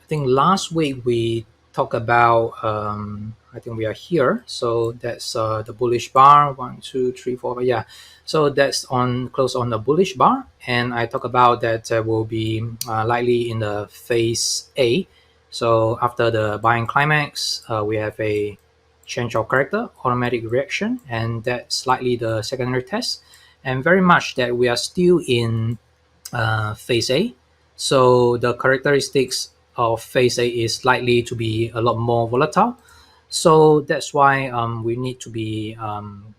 I think last week we talked about, I think we are here. So that's the bullish bar, 1, 2, 3, 4, yeah. So that's on close on the bullish bar. And I talk about that will be likely in the phase A. So after the buying climax, we have a change of character, automatic reaction, and that's likely the secondary test. And very much that we are still in phase A. So the characteristics of phase A is likely to be a lot more volatile. So that's why we need to be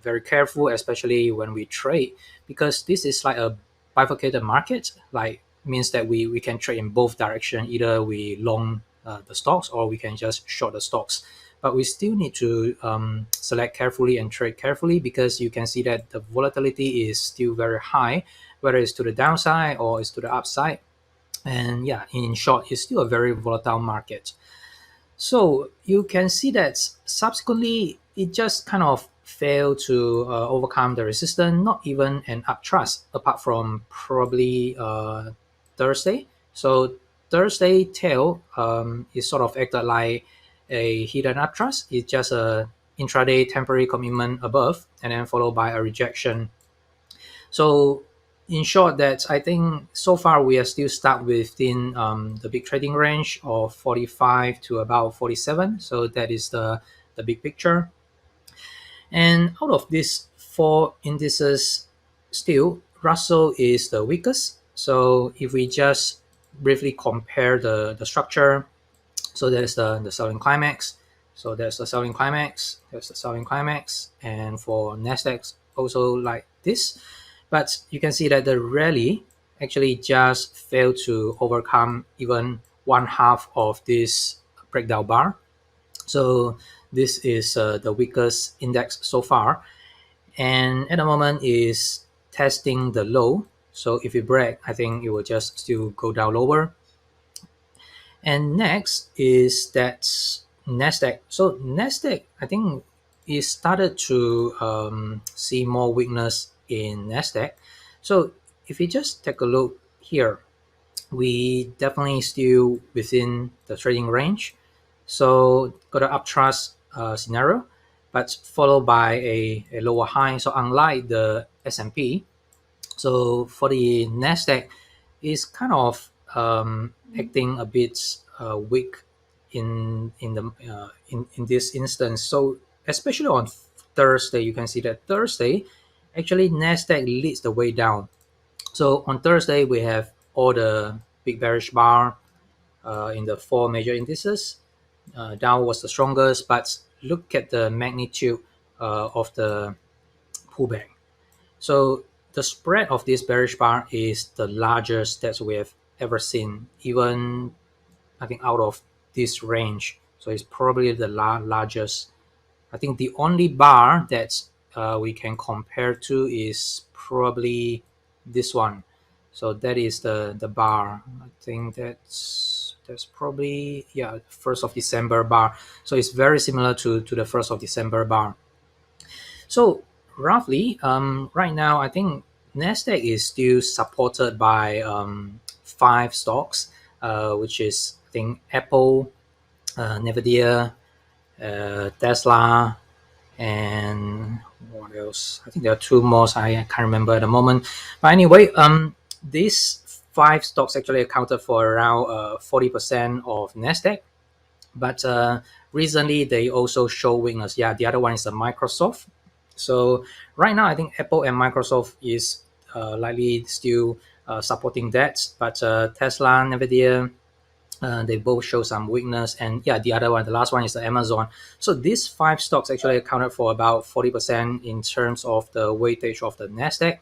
very careful, especially when we trade, because this is like a bifurcated market. Like means that we can trade in both directions. Either we long the stocks or we can just short the stocks. But we still need to select carefully and trade carefully, because you can see that the volatility is still very high, whether it's to the downside or it's to the upside. And yeah, in short, it's still a very volatile market. So you can see that subsequently it just kind of failed to overcome the resistance, not even an uptrust, apart from probably Thursday. So Thursday tail is sort of acted like a hidden uptrust. It's just a intraday temporary commitment above, and then followed by a rejection. So in short, that I think so far we are still stuck within the big trading range of 45 to about 47. So that is the big picture. And out of these four indices, still Russell is the weakest. So if we just briefly compare the structure, so there's the selling climax. So there's the selling climax, there's the selling climax, and for Nasdaq also like this. But you can see that the rally actually just failed to overcome even one half of this breakdown bar. So this is the weakest index so far, and at the moment is testing the low. So if it break, I think it will just still go down lower. And next is that Nasdaq. So Nasdaq, I think, it started to see more weakness in Nasdaq. So if you just take a look here, we definitely still within the trading range. So got an uptrust scenario, but followed by a lower high. So unlike the S&P, so for the Nasdaq, is kind of acting a bit weak in this instance. So especially on Thursday, you can see that Thursday actually Nasdaq leads the way down. So on Thursday we have all the big bearish bar in the four major indices. Dow was the strongest, but look at the magnitude of the pullback. So the spread of this bearish bar is the largest that we have ever seen, even I think out of this range. So it's probably the largest. I think the only bar that we can compare to is probably this one. So that is the bar. I think that's probably, yeah, 1st of December bar. So it's very similar to the 1st of December bar. So roughly, right now, I think Nasdaq is still supported by five stocks, which is I think Apple, Nvidia, Tesla, and what else? I think there are two more. I can't remember at the moment. But anyway, these five stocks actually accounted for around 40% of Nasdaq. But recently, they also show weakness. Yeah, the other one is Microsoft. So right now, I think Apple and Microsoft is likely still supporting that. But Tesla, Nvidia, they both show some weakness. And yeah, the other one, the last one is the Amazon. So these five stocks actually accounted for about 40% in terms of the weightage of the Nasdaq.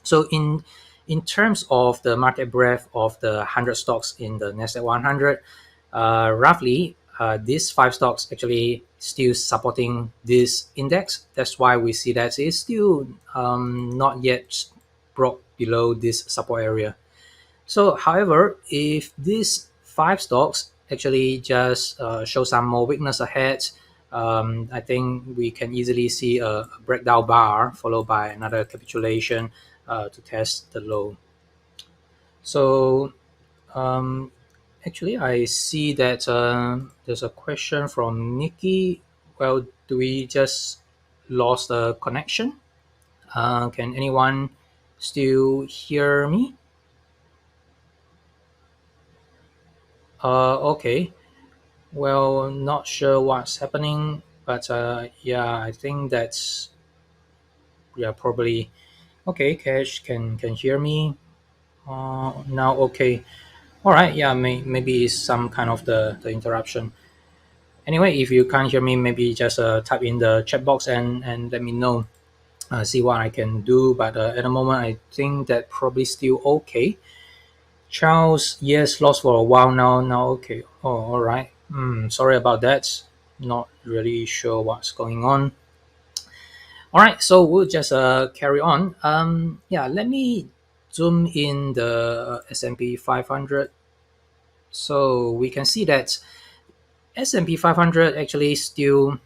So in terms of the market breadth of the 100 stocks in the Nasdaq 100, roughly these five stocks actually still supporting this index. That's why we see that it's still not yet broke below this support area. So however, if these five stocks actually just show some more weakness ahead, I think we can easily see a breakdown bar followed by another capitulation to test the low. So actually, I see that there's a question from Nikki. Well, do we just lost the connection? Can anyone still hear me? Okay. Well, not sure what's happening, but yeah, I think that's yeah probably okay. Cash can hear me now. Okay, all right. Yeah, maybe it's some kind of the interruption. Anyway, if you can't hear me, maybe just type in the chat box and let me know. See what I can do. But at the moment, I think that probably still okay. Charles, yes, lost for a while now. Now, okay. Oh, all right. Sorry about that. Not really sure what's going on. All right, so we'll just carry on. Yeah, let me zoom in the S&P 500. So we can see that S&P 500 actually still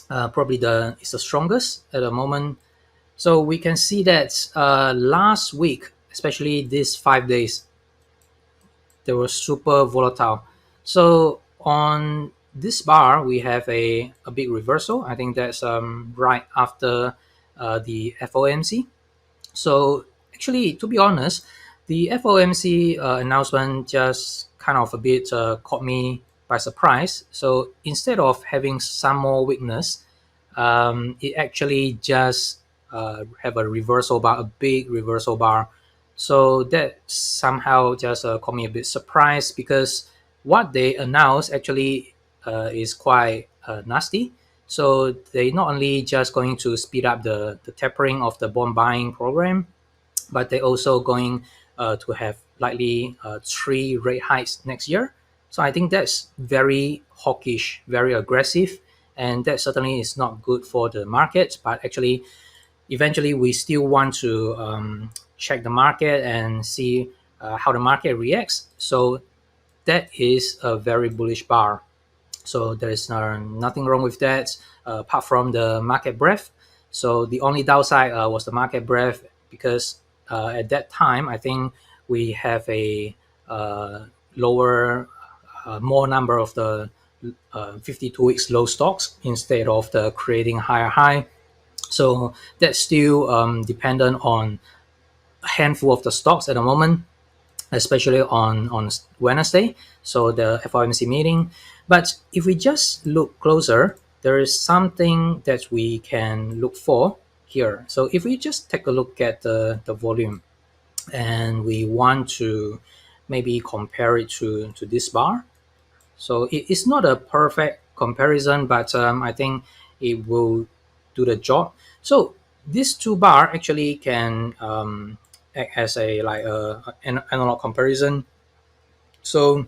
probably is the strongest at the moment. So we can see that last week, especially these 5 days, they were super volatile. So on this bar, we have a big reversal. I think that's right after the FOMC. So actually, to be honest, the FOMC announcement just kind of a bit caught me by surprise. So instead of having some more weakness, it actually just have a reversal bar, a big reversal bar. So that somehow just caught me a bit surprised because what they announced actually is quite nasty. So they not only just going to speed up the tapering of the bond buying program, but they also going to have likely 3 rate hikes next year. So I think that's very hawkish, very aggressive, and that certainly is not good for the market. But actually, eventually, we still want to check the market and see how the market reacts. So that is a very bullish bar. So there is nothing wrong with that apart from the market breadth. So the only downside was the market breadth because at that time I think we have a lower, more number of the 52 weeks low stocks instead of the creating higher high. So that's still dependent on a handful of the stocks at the moment, especially on Wednesday, so the FOMC meeting. But if we just look closer, there is something that we can look for here. So if we just take a look at the volume and we want to maybe compare it to this bar. So it's not a perfect comparison, but I think it will do the job. So these two bar actually can act as a like an analog comparison. So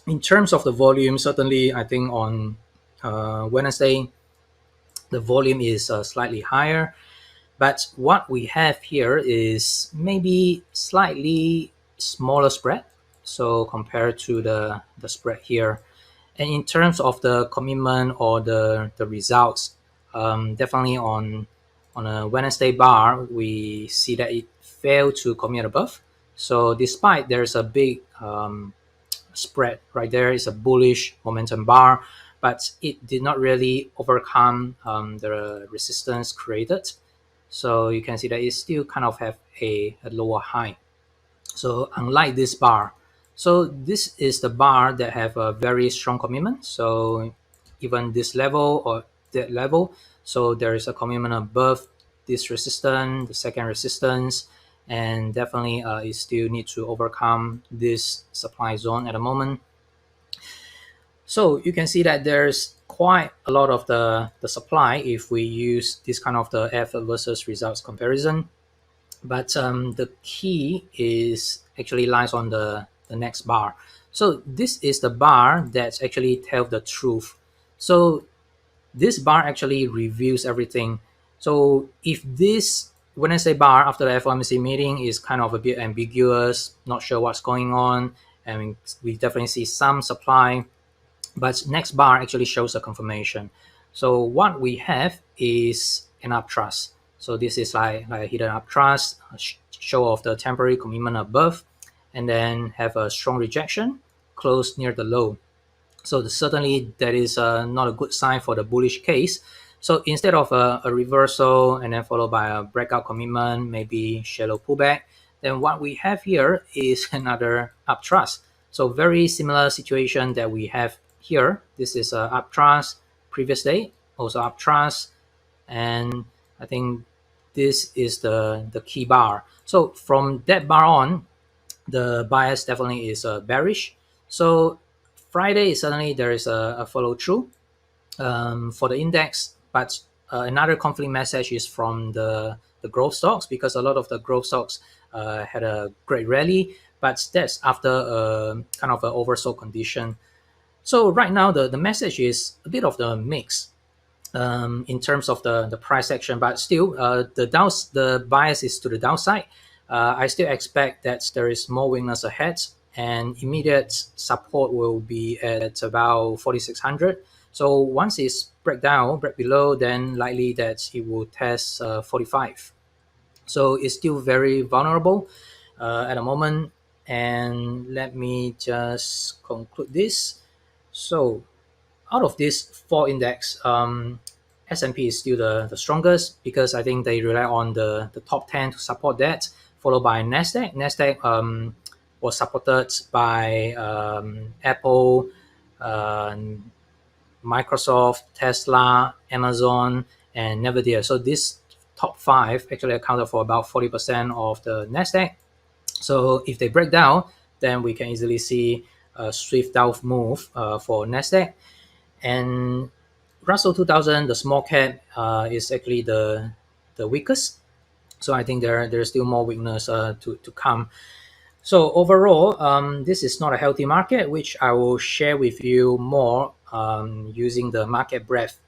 in terms of the volume, certainly I think on Wednesday the volume is slightly higher. But what we have here is maybe slightly smaller spread. So compared to the spread here. And in terms of the commitment or the results, definitely on a Wednesday bar, we see that it failed to commit above. So despite there's a big spread right there, is a bullish momentum bar, but it did not really overcome the resistance created. So you can see that it still kind of have a lower high. So unlike this bar, so this is the bar that have a very strong commitment. So even this level or that level, so there is a commitment above this resistance, the second resistance, and definitely it still need to overcome this supply zone at the moment. So you can see that there's quite a lot of the supply if we use this kind of the effort versus results comparison. But the key is actually lies on the next bar. So this is the bar that actually tells the truth. So this bar actually reveals everything. So if this when I say bar after the FOMC meeting is kind of a bit ambiguous, not sure what's going on, and we definitely see some supply, but next bar actually shows a confirmation. So what we have is an uptrust. So this is like a hidden uptrust, show of the temporary commitment above, and then have a strong rejection. close near the low. So certainly that is not a good sign for the bullish case. So instead of a reversal and then followed by a breakout commitment, maybe shallow pullback, then what we have here is another uptrust. So very similar situation that we have here. This is a uptrust previous day, also uptrust, and I think this is the key bar. So from that bar on, the bias definitely is bearish. So Friday certainly there is a follow through for the index, but another conflict message is from the growth stocks, because a lot of the growth stocks had a great rally, but that's after a kind of an oversold condition. So right now the message is a bit of the mix in terms of the price action, but still the bias is to the downside. I still expect that there is more weakness ahead, and immediate support will be at about 4600. So once it's break below, then likely that it will test 45. So it's still very vulnerable at the moment. And let me just conclude this. So out of these four index, S&P is still the strongest, because I think they rely on the top 10 to support that, followed by NASDAQ. NASDAQ was supported by Apple, uh, Microsoft, Tesla, Amazon, and Nvidia. So these top five actually accounted for about 40% of the NASDAQ. So if they break down, then we can easily see a swift down move for NASDAQ. And Russell 2000, the small cap, is actually the weakest. So I think there's still more weakness to come. So overall, this is not a healthy market, which I will share with you more using the market breadth